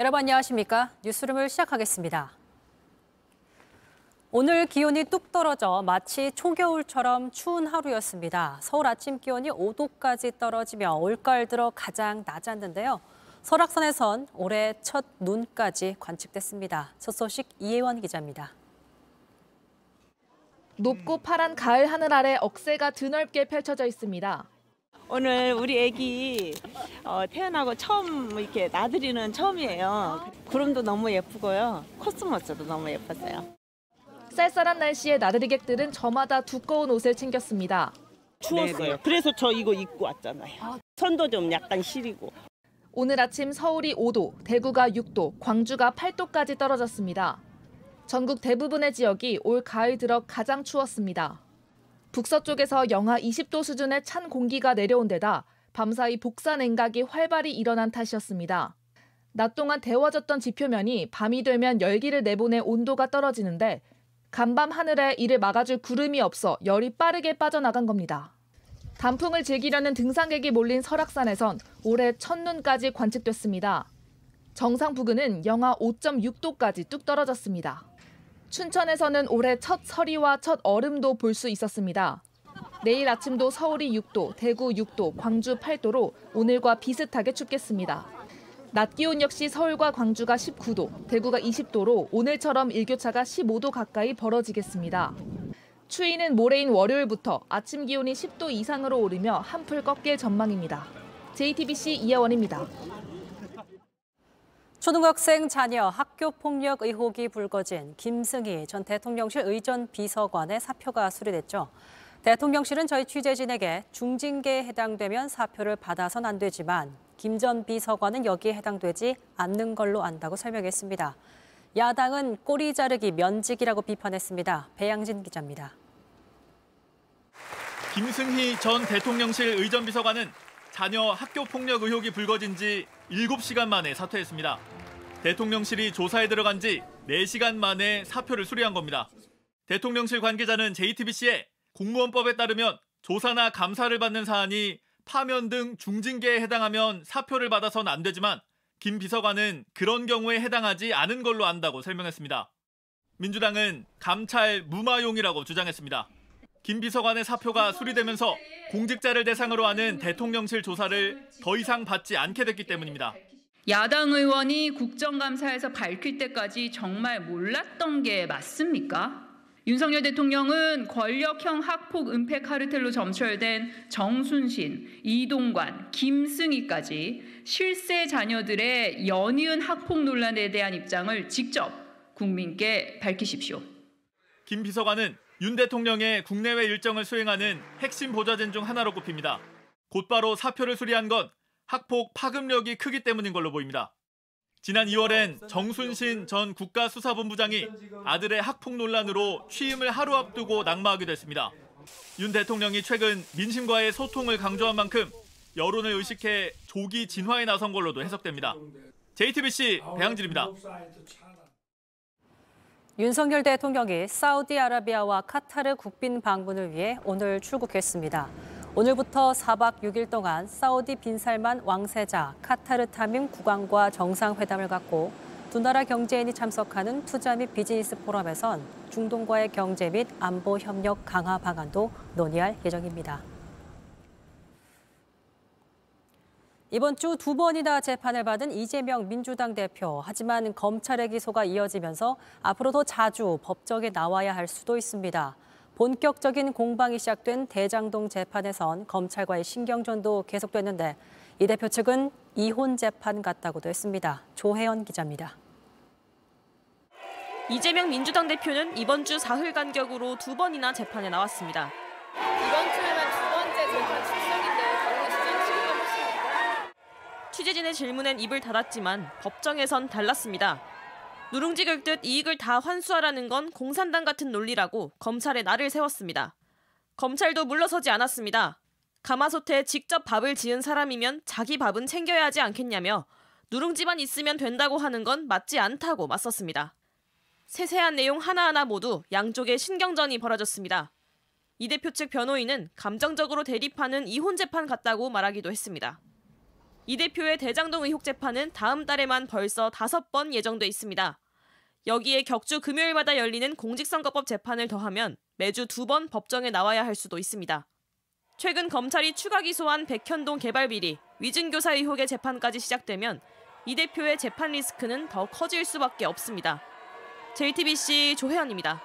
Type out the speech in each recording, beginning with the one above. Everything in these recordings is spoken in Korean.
여러분 안녕하십니까? 뉴스룸을 시작하겠습니다. 오늘 기온이 뚝 떨어져 마치 초겨울처럼 추운 하루였습니다. 서울 아침 기온이 5도까지 떨어지며 올가을 들어 가장 낮았는데요. 설악산에선 올해 첫 눈까지 관측됐습니다. 첫 소식 이혜원 기자입니다. 높고 파란 가을 하늘 아래 억새가 드넓게 펼쳐져 있습니다. 오늘 우리 애기 태어나고 처음 이렇게 나들이는 처음이에요. 구름도 너무 예쁘고요. 코스모스도 너무 예뻤어요. 쌀쌀한 날씨에 나들이객들은 저마다 두꺼운 옷을 챙겼습니다. 추웠어요. 네네. 그래서 저 이거 입고 왔잖아요. 손도 좀 약간 시리고. 오늘 아침 서울이 5도, 대구가 6도, 광주가 8도까지 떨어졌습니다. 전국 대부분의 지역이 올 가을 들어 가장 추웠습니다. 북서쪽에서 영하 20도 수준의 찬 공기가 내려온 데다 밤사이 복사 냉각이 활발히 일어난 탓이었습니다. 낮 동안 데워졌던 지표면이 밤이 되면 열기를 내보내 온도가 떨어지는데 간밤 하늘에 이를 막아줄 구름이 없어 열이 빠르게 빠져나간 겁니다. 단풍을 즐기려는 등산객이 몰린 설악산에선 올해 첫눈까지 관측됐습니다. 정상 부근은 영하 5.6도까지 뚝 떨어졌습니다. 춘천에서는 올해 첫 서리와 첫 얼음도 볼 수 있었습니다. 내일 아침도 서울이 6도, 대구 6도, 광주 8도로 오늘과 비슷하게 춥겠습니다. 낮 기온 역시 서울과 광주가 19도, 대구가 20도로 오늘처럼 일교차가 15도 가까이 벌어지겠습니다. 추위는 모레인 월요일부터 아침 기온이 10도 이상으로 오르며 한풀 꺾일 전망입니다. JTBC 이혜원입니다. 초등학생 자녀 학교폭력 의혹이 불거진 김승희 전 대통령실 의전 비서관의 사표가 수리됐죠. 대통령실은 저희 취재진에게 중징계에 해당되면 사표를 받아선 안 되지만 김 전 비서관은 여기에 해당되지 않는 걸로 안다고 설명했습니다. 야당은 꼬리 자르기 면직이라고 비판했습니다. 배양진 기자입니다. 김승희 전 대통령실 의전 비서관은 자녀 학교폭력 의혹이 불거진 지 7시간 만에 사퇴했습니다. 대통령실이 조사에 들어간 지 4시간 만에 사표를 수리한 겁니다. 대통령실 관계자는 JTBC에 공무원법에 따르면 조사나 감사를 받는 사안이 파면 등 중징계에 해당하면 사표를 받아서는 안 되지만 김 비서관은 그런 경우에 해당하지 않은 걸로 안다고 설명했습니다. 민주당은 감찰 무마용이라고 주장했습니다. 김 비서관의 사표가 수리되면서 공직자를 대상으로 하는 대통령실 조사를 더 이상 받지 않게 됐기 때문입니다. 야당 의원이 국정감사에서 밝힐 때까지 정말 몰랐던 게 맞습니까? 윤석열 대통령은 권력형 학폭 은폐 카르텔로 점철된 정순신, 이동관, 김승희까지 실세 자녀들의 연이은 학폭 논란에 대한 입장을 직접 국민께 밝히십시오. 김 비서관은 윤 대통령의 국내외 일정을 수행하는 핵심 보좌진 중 하나로 꼽힙니다. 곧바로 사표를 수리한 건 학폭 파급력이 크기 때문인 걸로 보입니다. 지난 2월엔 정순신 전 국가수사본부장이 아들의 학폭 논란으로 취임을 하루 앞두고 낙마하기도 했습니다. 윤 대통령이 최근 민심과의 소통을 강조한 만큼 여론을 의식해 조기 진화에 나선 걸로도 해석됩니다. JTBC 배양진입니다. 윤석열 대통령이 사우디아라비아와 카타르 국빈 방문을 위해 오늘 출국했습니다. 오늘부터 4박 6일 동안 사우디 빈살만 왕세자 카타르 타밈 국왕과 정상회담을 갖고 두 나라 경제인이 참석하는 투자 및 비즈니스 포럼에선 중동과의 경제 및 안보 협력 강화 방안도 논의할 예정입니다. 이번 주 2번이나 재판을 받은 이재명 민주당 대표. 하지만 검찰의 기소가 이어지면서 앞으로 더 자주 법정에 나와야 할 수도 있습니다. 본격적인 공방이 시작된 대장동 재판에선 검찰과의 신경전도 계속됐는데 이 대표 측은 이혼 재판 같다고도 했습니다. 조혜연 기자입니다. 이재명 민주당 대표는 이번 주 사흘 간격으로 2번이나 재판에 나왔습니다. 이번 주에만 2번째 재판 출석인데 결국 시즌 시기가 훨씬 취재진의 질문엔 입을 닫았지만 법정에선 달랐습니다. 누룽지 긁듯 이익을 다 환수하라는 건 공산당 같은 논리라고 검찰에 날을 세웠습니다. 검찰도 물러서지 않았습니다. 가마솥에 직접 밥을 지은 사람이면 자기 밥은 챙겨야 하지 않겠냐며 누룽지만 있으면 된다고 하는 건 맞지 않다고 맞섰습니다. 세세한 내용 하나하나 모두 양쪽의 신경전이 벌어졌습니다. 이 대표 측 변호인은 감정적으로 대립하는 이혼 재판 같다고 말하기도 했습니다. 이 대표의 대장동 의혹 재판은 다음 달에만 벌써 5번 예정돼 있습니다. 여기에 격주 금요일마다 열리는 공직선거법 재판을 더하면 매주 2번 법정에 나와야 할 수도 있습니다. 최근 검찰이 추가 기소한 백현동 개발비리, 위증교사 의혹의 재판까지 시작되면 이 대표의 재판 리스크는 더 커질 수밖에 없습니다. JTBC 조혜연입니다.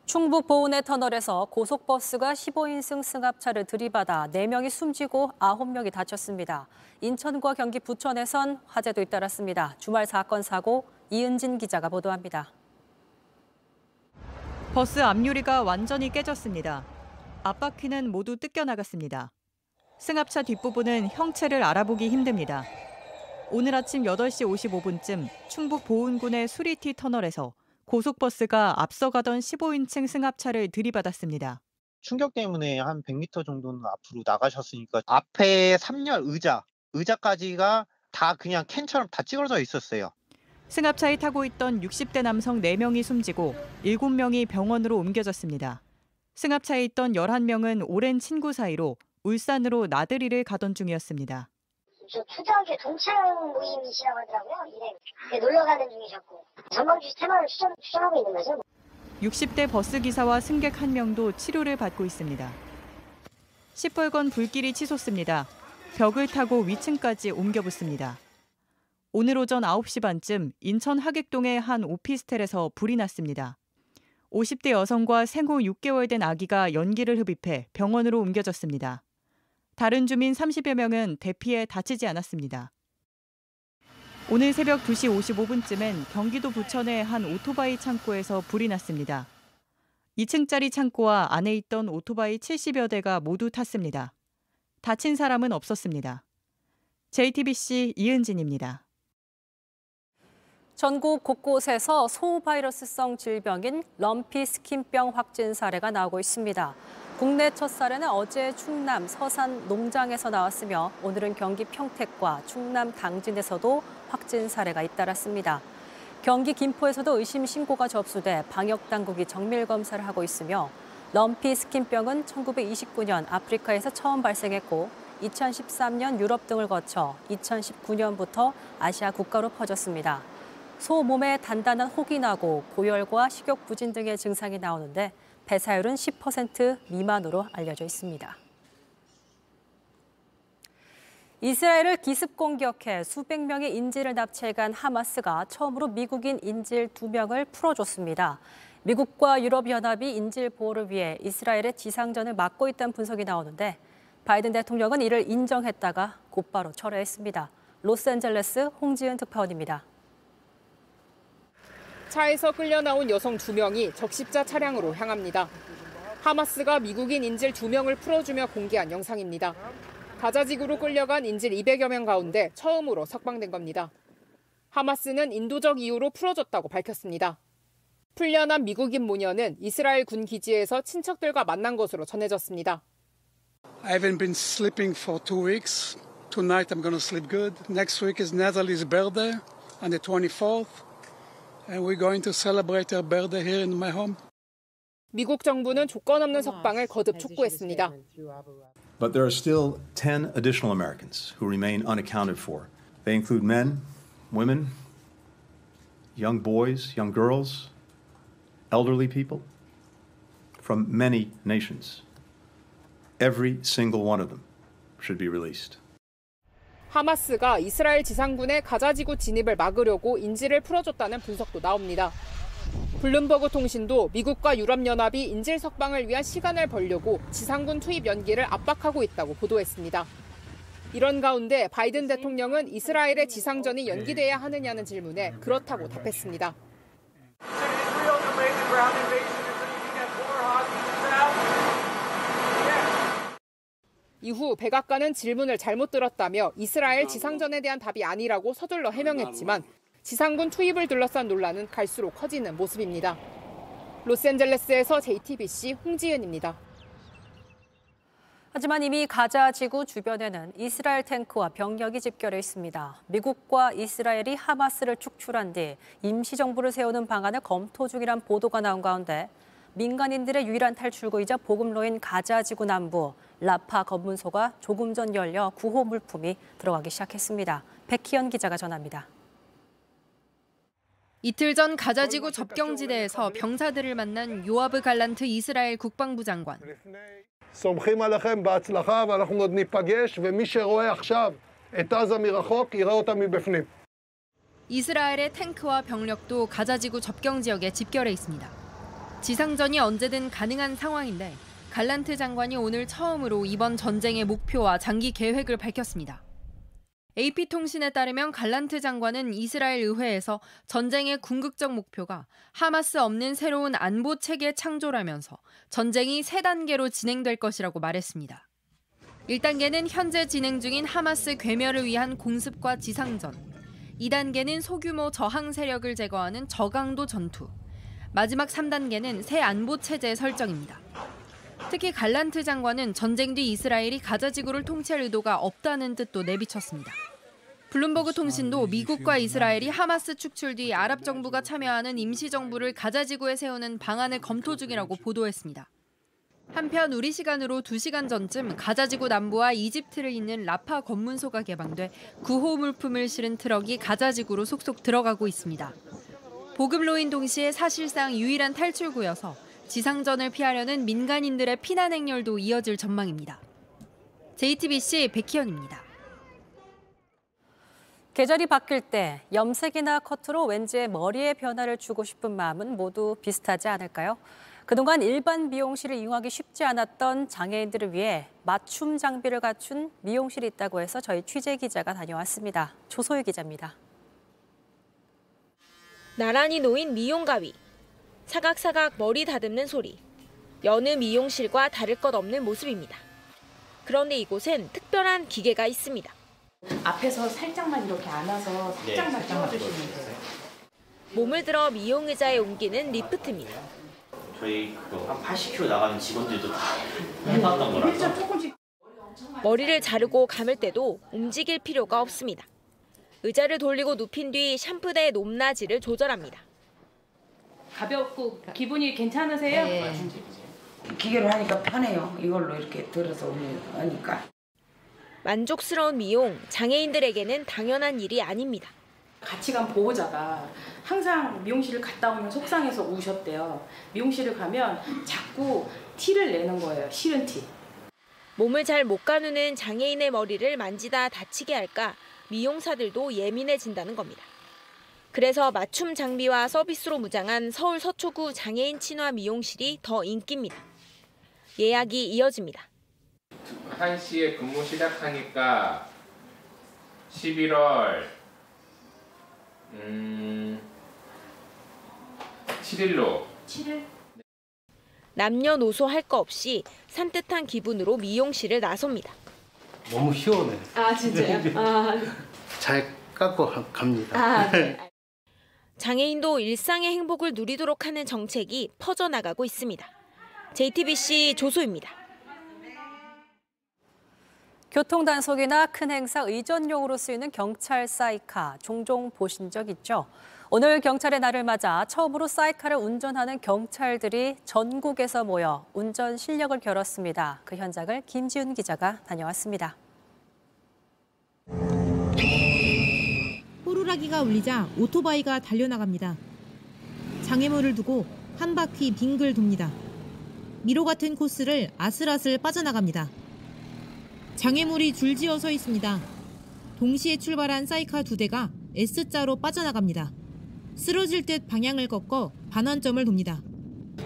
충북 보은의 터널에서 고속버스가 15인승 승합차를 들이받아 4명이 숨지고 9명이 다쳤습니다. 인천과 경기 부천에선 화재도 잇따랐습니다. 주말 사건 사고 이은진 기자가 보도합니다. 버스 앞유리가 완전히 깨졌습니다. 앞바퀴는 모두 뜯겨나갔습니다. 승합차 뒷부분은 형체를 알아보기 힘듭니다. 오늘 아침 8시 55분쯤 충북 보은군의 수리티 터널에서 고속버스가 앞서가던 15인승 승합차를 들이받았습니다. 충격 때문에 한 100m 정도는 앞으로 나가셨으니까 앞에 3열 의자까지가 다 그냥 캔처럼 다 찌그러져 있었어요. 승합차에 타고 있던 60대 남성 4명이 숨지고 7명이 병원으로 옮겨졌습니다. 승합차에 있던 11명은 오랜 친구 사이로 울산으로 나들이를 가던 중이었습니다. 저 초등학교 동창 모임이시라고 하더라고요. 일에 놀러 가는 중이셨고 전방주시 테마를 추정하고 있는 거죠. 60대 버스 기사와 승객 1명도 치료를 받고 있습니다. 시뻘건 불길이 치솟습니다. 벽을 타고 위층까지 옮겨 붙습니다. 오늘 오전 9시 반쯤 인천 하객동의 한 오피스텔에서 불이 났습니다. 50대 여성과 생후 6개월 된 아기가 연기를 흡입해 병원으로 옮겨졌습니다. 다른 주민 30여 명은 대피해 다치지 않았습니다. 오늘 새벽 2시 55분쯤엔 경기도 부천의 한 오토바이 창고에서 불이 났습니다. 2층짜리 창고와 안에 있던 오토바이 70여 대가 모두 탔습니다. 다친 사람은 없었습니다. JTBC 이은진입니다. 전국 곳곳에서 소바이러스성 질병인 럼피 스킨병 확진 사례가 나오고 있습니다. 국내 첫 사례는 어제 충남 서산 농장에서 나왔으며 오늘은 경기 평택과 충남 당진에서도 확진 사례가 잇따랐습니다. 경기 김포에서도 의심 신고가 접수돼 방역당국이 정밀 검사를 하고 있으며 럼피 스킨병은 1929년 아프리카에서 처음 발생했고 2013년 유럽 등을 거쳐 2019년부터 아시아 국가로 퍼졌습니다. 소 몸에 단단한 혹이 나고 고열과 식욕 부진 등의 증상이 나오는데 폐사율은 10% 미만으로 알려져 있습니다. 이스라엘을 기습 공격해 수백 명의 인질을 납치해간 하마스가 처음으로 미국인 인질 2명을 풀어줬습니다. 미국과 유럽연합이 인질 보호를 위해 이스라엘의 지상전을 막고 있다는 분석이 나오는데 바이든 대통령은 이를 인정했다가 곧바로 철회했습니다. 로스앤젤레스 홍지은 특파원입니다. 차에서 끌려 나온 여성 2명이 적십자 차량으로 향합니다. 하마스가 미국인 인질 2명을 풀어주며 공개한 영상입니다. 가자지구로 끌려간 인질 200여 명 가운데 처음으로 석방된 겁니다. 하마스는 인도적 이유로 풀어줬다고 밝혔습니다. 풀려난 미국인 모녀는 이스라엘 군 기지에서 친척들과 만난 것으로 전해졌습니다. I haven't been sleeping for 2 weeks. Tonight I'm going to sleep good. Next week is Natalie's birthday on the 24th. And we're going to celebrate her birthday here in my home. 미국 정부는 조건 없는 석방을 거듭 촉구했습니다. But there are still 10 additional Americans who remain unaccounted for. They include men, women, young boys, young girls, elderly people from many nations. Every single one of them should be released. 하마스가 이스라엘 지상군의 가자지구 진입을 막으려고 인질을 풀어줬다는 분석도 나옵니다. 블룸버그 통신도 미국과 유럽연합이 인질 석방을 위한 시간을 벌려고 지상군 투입 연기를 압박하고 있다고 보도했습니다. 이런 가운데 바이든 대통령은 이스라엘의 지상전이 연기돼야 하느냐는 질문에 그렇다고 답했습니다. 이후 백악관은 질문을 잘못 들었다며 이스라엘 지상전에 대한 답이 아니라고 서둘러 해명했지만 지상군 투입을 둘러싼 논란은 갈수록 커지는 모습입니다. 로스앤젤레스에서 JTBC 홍지은입니다. 하지만 이미 가자 지구 주변에는 이스라엘 탱크와 병력이 집결해 있습니다. 미국과 이스라엘이 하마스를 축출한 뒤 임시정부를 세우는 방안을 검토 중이란 보도가 나온 가운데 민간인들의 유일한 탈출구이자 보급로인 가자지구 남부 라파 검문소가 조금 전 열려 구호 물품이 들어가기 시작했습니다. 백희연 기자가 전합니다. 이틀 전 가자지구 접경지대에서 병사들을 만난 요아브 갈란트 이스라엘 국방부 장관. סומכים עליכם בהצלחה ואנחנו עוד ניפגש ומי שרואה עכשיו את עזה מרחוק יראה אותה מבפנים. 이스라엘의 탱크와 병력도 가자지구 접경 지역에 집결해 있습니다. 지상전이 언제든 가능한 상황인데 갈란트 장관이 오늘 처음으로 이번 전쟁의 목표와 장기 계획을 밝혔습니다. AP통신에 따르면 갈란트 장관은 이스라엘 의회에서 전쟁의 궁극적 목표가 하마스 없는 새로운 안보 체계 창조라면서 전쟁이 3단계로 진행될 것이라고 말했습니다. 1단계는 현재 진행 중인 하마스 괴멸을 위한 공습과 지상전, 2단계는 소규모 저항 세력을 제거하는 저강도 전투, 마지막 3단계는 새 안보 체제 설정입니다. 특히 갈란트 장관은 전쟁 뒤 이스라엘이 가자지구를 통치할 의도가 없다는 뜻도 내비쳤습니다. 블룸버그 통신도 미국과 이스라엘이 하마스 축출 뒤 아랍 정부가 참여하는 임시정부를 가자지구에 세우는 방안을 검토 중이라고 보도했습니다. 한편 우리 시간으로 2시간 전쯤 가자지구 남부와 이집트를 잇는 라파 검문소가 개방돼 구호 물품을 실은 트럭이 가자지구로 속속 들어가고 있습니다. 보급로인 동시에 사실상 유일한 탈출구여서 지상전을 피하려는 민간인들의 피난 행렬도 이어질 전망입니다. JTBC 백희연입니다. 계절이 바뀔 때 염색이나 커트로 왠지 머리에 변화를 주고 싶은 마음은 모두 비슷하지 않을까요? 그동안 일반 미용실을 이용하기 쉽지 않았던 장애인들을 위해 맞춤 장비를 갖춘 미용실이 있다고 해서 저희 취재 기자가 다녀왔습니다. 조소희 기자입니다. 나란히 놓인 미용 가위, 사각사각 머리 다듬는 소리, 여느 미용실과 다를 것 없는 모습입니다. 그런데 이곳엔 특별한 기계가 있습니다. 앞에서 살짝만 이렇게 안아서 살짝만 띄워주시면 돼요. 몸을 들어 미용 의자에 옮기는 리프트입니다. 저희 한 80kg 나가는 직원들도 다 해봤던 거라서. 머리를 자르고 감을 때도 움직일 필요가 없습니다. 의자를 돌리고 눕힌 뒤 샴푸대 높낮이를 조절합니다. 가볍고 기분이 괜찮으세요? 네. 기계로 하니까 편해요. 이걸로 이렇게 들어서 하니까. 만족스러운 미용, 장애인들에게는 당연한 일이 아닙니다. 같이 간 보호자가 항상 미용실을 갔다 오면 속상해서 우셨대요. 미용실을 가면 자꾸 티를 내는 거예요. 싫은 티. 몸을 잘 못 가누는 장애인의 머리를 만지다 다치게 할까 미용사들도 예민해진다는 겁니다. 그래서 맞춤 장비와 서비스로 무장한 서울 서초구 장애인 친화 미용실이 더 인기입니다. 예약이 이어집니다. 1시에 근무 시작하니까 11월 7일로. 7일? 남녀노소 할 거 없이 산뜻한 기분으로 미용실을 나섭니다. 너무 시원해. 아 진짜요? 잘 깎고 갑니다. 아, 네. 장애인도 일상의 행복을 누리도록 하는 정책이 퍼져나가고 있습니다. JTBC 조소입니다. 교통단속이나 큰 행사 의전용으로 쓰이는 경찰 사이카 종종 보신 적 있죠? 오늘 경찰의 날을 맞아 처음으로 사이카를 운전하는 경찰들이 전국에서 모여 운전 실력을 겨뤘습니다. 그 현장을 김지훈 기자가 다녀왔습니다. 호루라기가 울리자 오토바이가 달려나갑니다. 장애물을 두고 한 바퀴 빙글 돕니다. 미로 같은 코스를 아슬아슬 빠져나갑니다. 장애물이 줄지어 서 있습니다. 동시에 출발한 사이카 2대가 S자로 빠져나갑니다. 쓰러질 듯 방향을 꺾어 반환점을 돕니다.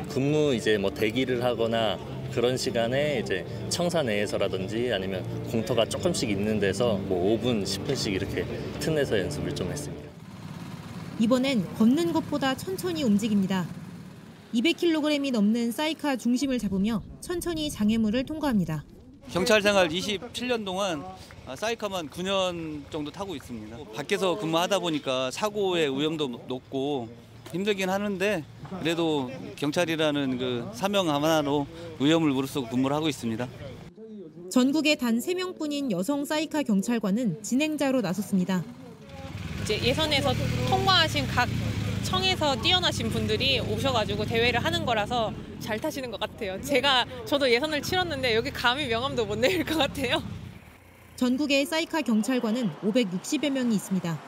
근무 대기를 하거나 그런 시간에 청사 내에서라든지 아니면 공터가 조금씩 있는 데서 5분, 10분씩 이렇게 틈내서 연습을 좀 했습니다. 이번엔 걷는 것보다 천천히 움직입니다. 200kg이 넘는 사이카 중심을 잡으며 천천히 장애물을 통과합니다. 경찰 생활 27년 동안 사이카만 9년 정도 타고 있습니다. 밖에서 근무하다 보니까 사고의 위험도 높고 힘들긴 하는데 그래도 경찰이라는 그 사명 하나로 위험을 무릅쓰고 근무를 하고 있습니다. 전국에 단 3명뿐인 여성 사이카 경찰관은 진행자로 나섰습니다. 예선에서 통과하신 각 성에서 뛰어나신 분들이 오셔가지고 대회를 하는 거라서 잘 타시는 것 같아요. 저도 예선을 치렀는데 여기 감히 명함도 못 내릴 것 같아요. 전국에 사이카 경찰관은 560여 명이 있습니다.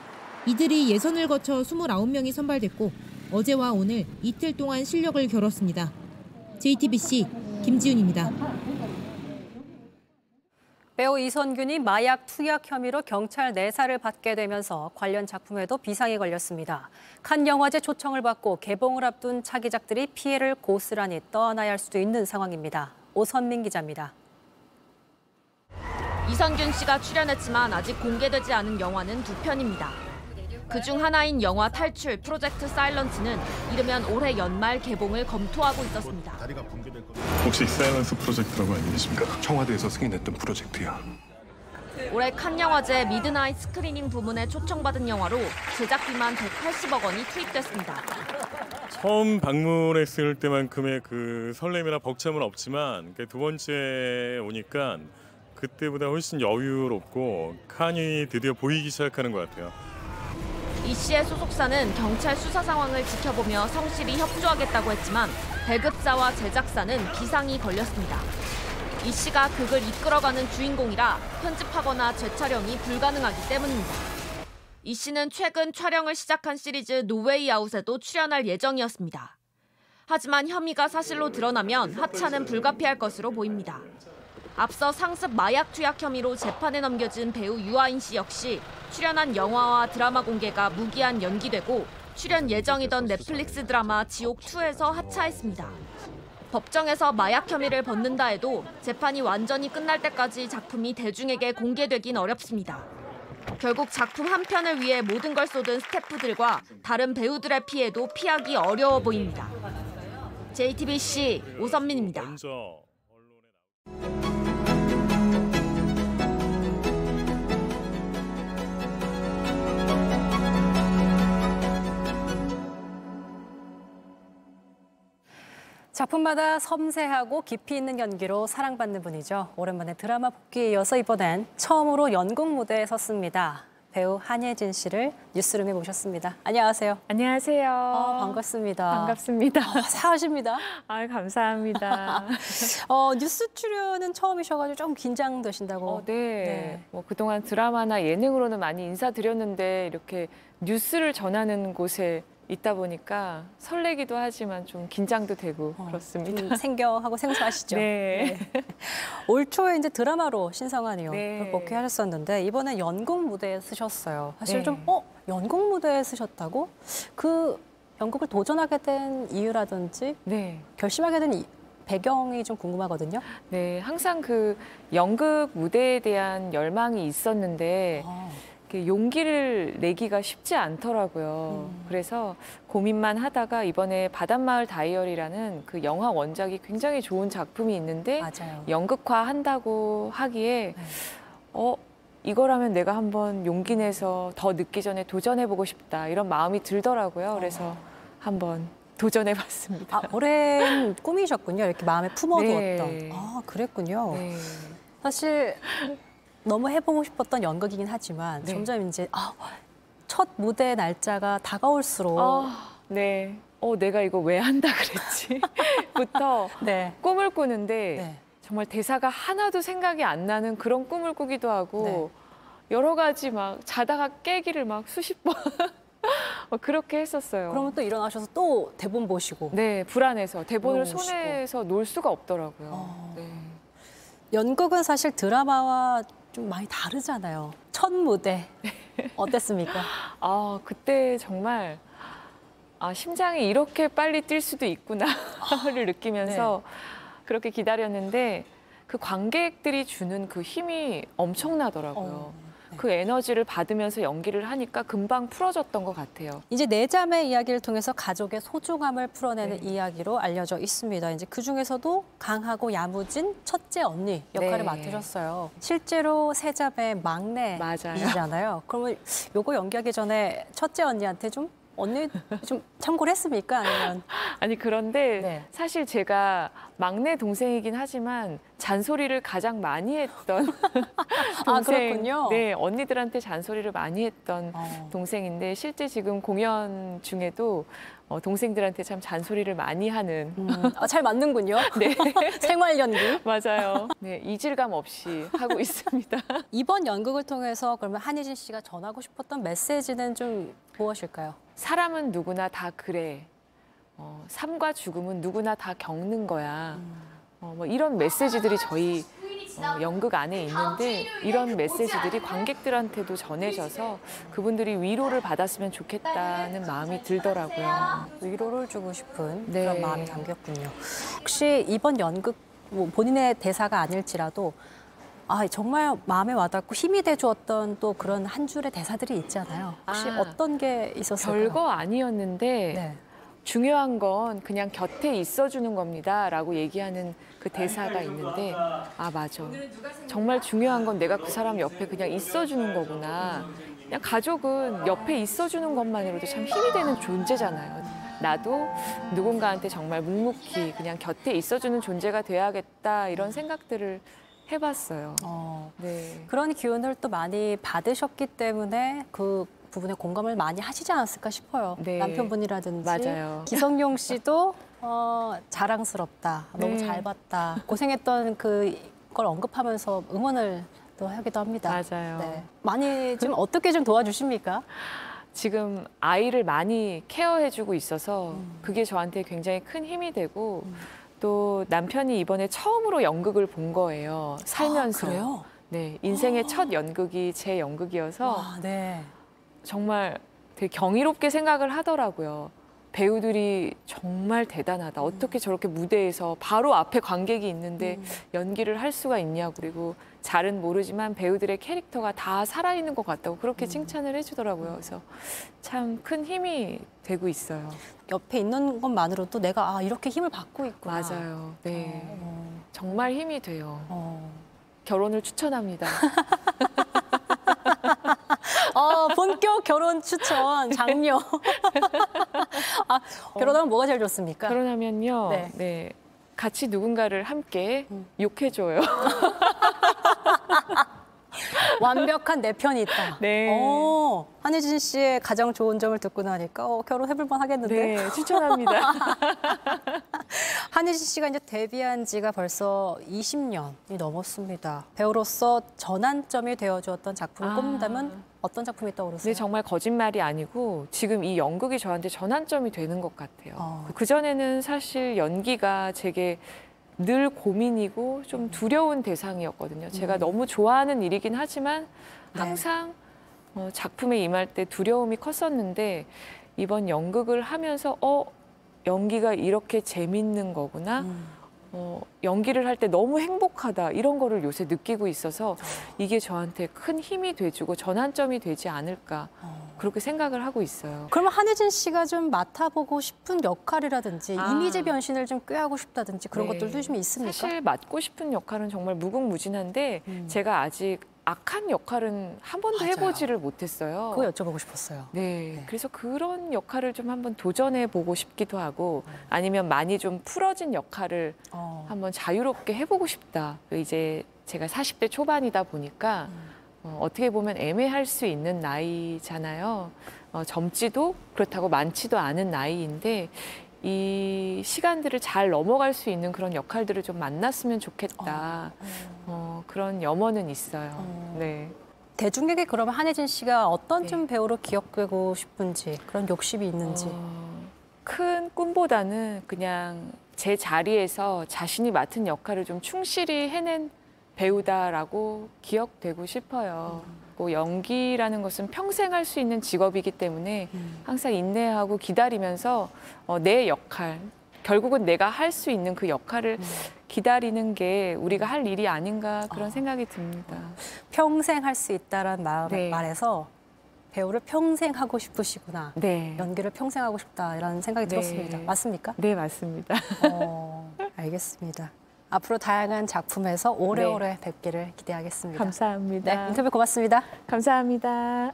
이들이 예선을 거쳐 29명이 선발됐고 어제와 오늘 이틀 동안 실력을 겨뤘습니다. JTBC 김지윤입니다. 배우 이선균이 마약 투약 혐의로 경찰 내사를 받게 되면서 관련 작품에도 비상이 걸렸습니다. 칸 영화제 초청을 받고 개봉을 앞둔 차기작들이 피해를 고스란히 떠안아야 할 수도 있는 상황입니다. 오선민 기자입니다. 이선균 씨가 출연했지만 아직 공개되지 않은 영화는 2편입니다. 그중 하나인 영화 탈출 프로젝트 사일런스는 이르면 올해 연말 개봉을 검토하고 있었습니다. 혹시 사일런스 프로젝트라고 알고 계십니까? 청와대에서 승인했던 프로젝트야. 올해 칸 영화제 미드나잇 스크리닝 부문에 초청받은 영화로 제작비만 180억 원이 투입됐습니다. 처음 방문했을 때만큼의 그 설렘이나 벅참은 없지만 두 번째 오니까 그때보다 훨씬 여유롭고 칸이 드디어 보이기 시작하는 것 같아요. 이 씨의 소속사는 경찰 수사 상황을 지켜보며 성실히 협조하겠다고 했지만 배급사와 제작사는 비상이 걸렸습니다. 이 씨가 극을 이끌어가는 주인공이라 편집하거나 재촬영이 불가능하기 때문입니다. 이 씨는 최근 촬영을 시작한 시리즈 노웨이 아웃에도 출연할 예정이었습니다. 하지만 혐의가 사실로 드러나면 하차는 불가피할 것으로 보입니다. 앞서 상습 마약 투약 혐의로 재판에 넘겨진 배우 유아인 씨 역시 출연한 영화와 드라마 공개가 무기한 연기되고 출연 예정이던 넷플릭스 드라마 지옥2에서 하차했습니다. 법정에서 마약 혐의를 벗는다 해도 재판이 완전히 끝날 때까지 작품이 대중에게 공개되긴 어렵습니다. 결국 작품 한 편을 위해 모든 걸 쏟은 스태프들과 다른 배우들의 피해도 피하기 어려워 보입니다. JTBC 오선민입니다. 작품마다 섬세하고 깊이 있는 연기로 사랑받는 분이죠. 오랜만에 드라마 복귀에 이어서 이번엔 처음으로 연극 무대에 섰습니다. 배우 한예진 씨를 뉴스룸에 모셨습니다. 안녕하세요. 안녕하세요. 반갑습니다. 반갑습니다. 사하십니다. 감사합니다. 뉴스 출연은 처음이셔가지고 좀 긴장되신다고. 네. 그동안 드라마나 예능으로는 많이 인사드렸는데 이렇게 뉴스를 전하는 곳에 있다 보니까 설레기도 하지만 좀 긴장도 되고 그렇습니다. 좀 생경하고 생소하시죠? 네. 올 초에 이제 드라마로 신성한 이유 복귀하셨었는데 이번에 연극 무대에 쓰셨어요. 사실 좀 연극 무대에 쓰셨다고? 그 연극을 도전하게 된 이유라든지 결심하게 된 배경이 좀 궁금하거든요. 네, 항상 그 연극 무대에 대한 열망이 있었는데 용기를 내기가 쉽지 않더라고요. 그래서 고민만 하다가 이번에 바닷마을 다이어리라는 그 영화 원작이 굉장히 좋은 작품이 있는데 연극화 한다고 하기에 이거라면 내가 한번 용기 내서 더 늦기 전에 도전해보고 싶다 이런 마음이 들더라고요. 그래서 한번 도전해봤습니다. 오랜 꿈이셨군요. 이렇게 마음에 품어두었던. 그랬군요. 사실 너무 해보고 싶었던 연극이긴 하지만 점점 이제 첫 무대 날짜가 다가올수록 내가 이거 왜 한다 그랬지? 부터 꿈을 꾸는데 정말 대사가 하나도 생각이 안 나는 그런 꿈을 꾸기도 하고 여러 가지 막 자다가 깨기를 막 수십 번 그렇게 했었어요. 그러면 또 일어나셔서 또 대본 보시고. 네, 불안해서 대본을 손에서 놓을 수가 없더라고요. 연극은 사실 드라마와 좀 많이 다르잖아요. 첫 무대 어땠습니까? 그때 정말 심장이 이렇게 빨리 뛸 수도 있구나를 느끼면서 그렇게 기다렸는데 그 관객들이 주는 그 힘이 엄청나더라고요. 그 에너지를 받으면서 연기를 하니까 금방 풀어졌던 것 같아요. 이제 네 자매 이야기를 통해서 가족의 소중함을 풀어내는 이야기로 알려져 있습니다. 이제 그 중에서도 강하고 야무진 첫째 언니 역할을 맡으셨어요. 실제로 세 자매 막내이시잖아요. 그러면 요거 연기하기 전에 첫째 언니한테 좀 언니 좀 참고를 했습니까? 아니면 아니 그런데 사실 제가 막내 동생이긴 하지만 잔소리를 가장 많이 했던 아, 동생. 그렇군요. 네, 언니들한테 잔소리를 많이 했던 동생인데 실제 지금 공연 중에도 동생들한테 참 잔소리를 많이 하는. 잘 맞는군요. 네. 생활 연기. 맞아요. 네, 이질감 없이 하고 있습니다. 이번 연극을 통해서 그러면 한희진 씨가 전하고 싶었던 메시지는 좀 무엇일까요? 사람은 누구나 다 그래. 삶과 죽음은 누구나 다 겪는 거야. 뭐 이런 메시지들이 저희 연극 안에 있는데 이런 메시지들이 관객들한테도 전해져서 그분들이 위로를 받았으면 좋겠다는 마음이 들더라고요. 위로를 주고 싶은 네. 그런 마음이 담겼군요. 혹시 이번 연극 뭐 본인의 대사가 아닐지라도 정말 마음에 와닿고 힘이 돼주었던 또 그런 한 줄의 대사들이 있잖아요. 혹시 어떤 게 있었을까요? 별거 아니었는데 중요한 건 그냥 곁에 있어주는 겁니다라고 얘기하는 그 대사가 있는데 맞아. 정말 중요한 건 내가 그 사람 옆에 그냥 있어주는 거구나. 그냥 가족은 옆에 있어주는 것만으로도 참 힘이 되는 존재잖아요. 나도 누군가한테 정말 묵묵히 그냥 곁에 있어주는 존재가 돼야겠다 이런 생각들을 해봤어요. 네. 그런 기운을 또 많이 받으셨기 때문에 그 부분에 공감을 많이 하시지 않았을까 싶어요. 네. 남편분이라든지 맞아요. 기성용 씨도 자랑스럽다, 너무 네. 잘 봤다, 고생했던 그걸 언급하면서 응원을 또 하기도 합니다. 맞아요. 네. 많이 좀 어떻게 좀 도와주십니까? 지금 아이를 많이 케어해주고 있어서 그게 저한테 굉장히 큰 힘이 되고 또 남편이 이번에 처음으로 연극을 본 거예요. 살면서. 그래요? 네, 인생의 첫 연극이 제 연극이어서 네. 정말 되게 경이롭게 생각을 하더라고요. 배우들이 정말 대단하다. 어떻게 저렇게 무대에서 바로 앞에 관객이 있는데 연기를 할 수가 있냐고. 그리고 잘은 모르지만 배우들의 캐릭터가 다 살아있는 것 같다고 그렇게 칭찬을 해주더라고요. 그래서 참 큰 힘이 되고 있어요. 옆에 있는 것만으로도 내가 이렇게 힘을 받고 있구나. 맞아요. 네, 정말 힘이 돼요. 결혼을 추천합니다. 본격 결혼 추천 장려. 결혼하면 뭐가 제일 좋습니까? 결혼하면요. 네. 네. 같이 누군가를 함께 욕해줘요. 완벽한 내 편이 있다. 네. 한희진 씨의 가장 좋은 점을 듣고 나니까 결혼해볼 만 하겠는데. 네, 추천합니다. 한희진 씨가 이제 데뷔한 지가 벌써 20년이 넘었습니다. 배우로서 전환점이 되어주었던 작품을 꼽는다면 어떤 작품이 떠오르세요? 네, 정말 거짓말이 아니고 지금 이 연극이 저한테 전환점이 되는 것 같아요. 그전에는 사실 연기가 제게 늘 고민이고 좀 두려운 대상이었거든요. 제가 너무 좋아하는 일이긴 하지만 항상 작품에 임할 때 두려움이 컸었는데 이번 연극을 하면서 연기가 이렇게 재밌는 거구나. 연기를 할 때 너무 행복하다. 이런 거를 요새 느끼고 있어서 이게 저한테 큰 힘이 돼주고 전환점이 되지 않을까. 그렇게 생각을 하고 있어요. 그러면 한희진 씨가 좀 맡아보고 싶은 역할이라든지 이미지 변신을 좀 꾀하고 싶다든지 그런 것들도 좀 있습니까? 사실 맡고 싶은 역할은 정말 무궁무진한데 제가 아직 악한 역할은 한 번도 해보지를 못했어요. 그거 여쭤보고 싶었어요. 네, 그래서 그런 역할을 좀 한번 도전해보고 싶기도 하고 아니면 많이 좀 풀어진 역할을 한번 자유롭게 해보고 싶다. 이제 제가 40대 초반이다 보니까 어떻게 보면 애매할 수 있는 나이잖아요. 젊지도 그렇다고 많지도 않은 나이인데 이 시간들을 잘 넘어갈 수 있는 그런 역할들을 좀 만났으면 좋겠다. 그런 염원은 있어요. 네. 대중에게 그러면 한희진 씨가 어떤 좀 배우로 기억되고 싶은지 그런 욕심이 있는지. 큰 꿈보다는 그냥 제 자리에서 자신이 맡은 역할을 좀 충실히 해낸 배우다라고 기억되고 싶어요. 연기라는 것은 평생 할 수 있는 직업이기 때문에 항상 인내하고 기다리면서 내 역할, 결국은 내가 할 수 있는 그 역할을 기다리는 게 우리가 할 일이 아닌가 그런 생각이 듭니다. 평생 할 수 있다는 네. 말에서 배우를 평생 하고 싶으시구나. 네. 연기를 평생 하고 싶다 이런 생각이 들었습니다. 맞습니까? 네, 맞습니다. 알겠습니다. 앞으로 다양한 작품에서 오래오래 뵙기를 기대하겠습니다. 감사합니다. 네, 인터뷰 고맙습니다. 감사합니다.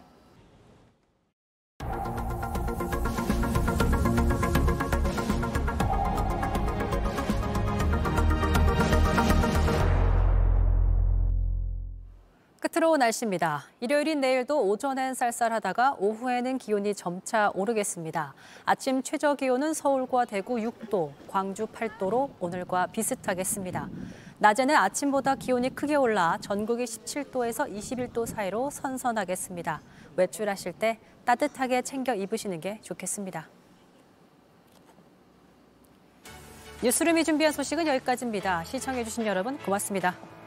상태로 날씨입니다. 일요일인 내일도 오전엔 쌀쌀하다가 오후에는 기온이 점차 오르겠습니다. 아침 최저 기온은 서울과 대구 6도, 광주 8도로 오늘과 비슷하겠습니다. 낮에는 아침보다 기온이 크게 올라 전국이 17도에서 21도 사이로 선선하겠습니다. 외출하실 때 따뜻하게 챙겨 입으시는 게 좋겠습니다. 뉴스룸이 준비한 소식은 여기까지입니다. 시청해주신 여러분 고맙습니다.